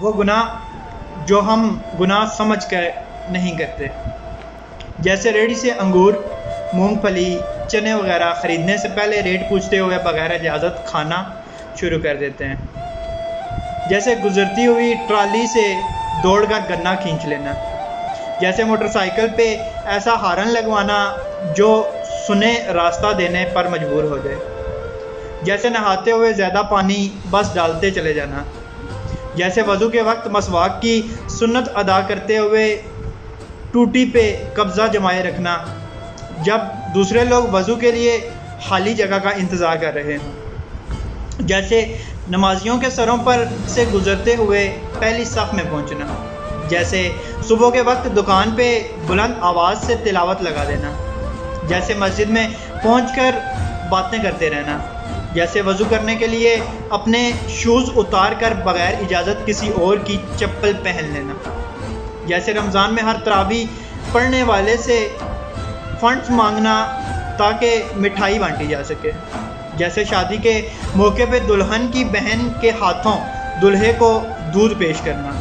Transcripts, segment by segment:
وہ گناہ جو ہم گناہ سمجھ کر نہیں کرتے، جیسے ریڑھی سے انگور، مونگ پھلی، چنے وغیرہ خریدنے سے پہلے ریٹ پوچھتے ہوئے بغیر اجازت کھانا شروع کر دیتے ہیں، جیسے گزرتی ہوئی ٹرالی سے دوڑ کر گنا کھینچ لینا، جیسے موٹر سائیکل پہ ایسا ہارن لگوانا جو سنے راستہ دینے پر مجبور ہو جائے، جیسے نہاتے ہوئے زیادہ پانی بس ڈالتے چلے جانا، جیسے وضو کے وقت مسواک کی سنت ادا کرتے ہوئے ٹوٹی پہ قبضہ جمائے رکھنا جب دوسرے لوگ وضو کے لیے خالی جگہ کا انتظار کر رہے ہیں، جیسے نمازیوں کے سروں پر سے گزرتے ہوئے پہلی صف میں پہنچنا، جیسے صبح کے وقت دکان پہ بلند آواز سے تلاوت لگا دینا، جیسے مسجد میں پہنچ کر باتیں کرتے رہنا، جیسے وضو کرنے کے لیے اپنے شوز اتار کر بغیر اجازت کسی اور کی چپل پہن لینا، جیسے رمضان میں ہر تراویح پڑھنے والے سے فنڈز مانگنا تاکہ مٹھائی بانٹی جا سکے، جیسے شادی کے موقع پہ دلہن کی بہن کے ہاتھوں دلہے کو دودھ پیش کرنا،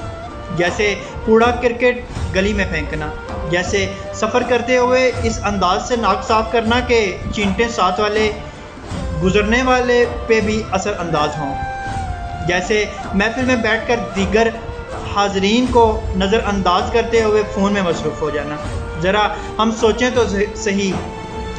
جیسے کوڑا کرکٹ گلی میں پھینکنا، جیسے سفر کرتے ہوئے اس انداز سے ناک صاف کرنا کہ چینٹے ساتھ والے گزرنے والے پہ بھی اثر انداز ہوں، جیسے محفل میں بیٹھ کر دیگر حاضرین کو نظر انداز کرتے ہوئے فون میں مصروف ہو جانا۔ ذرا ہم سوچیں تو صحیح،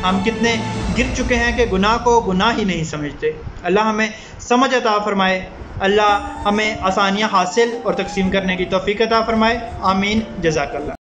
ہم کتنے گر چکے ہیں کہ گناہ کو گناہ ہی نہیں سمجھتے۔ اللہ ہمیں سمجھ عطا فرمائے، اللہ ہمیں آسانیاں حاصل اور تقسیم کرنے کی توفیق عطا فرمائے، آمین، جزاک اللہ۔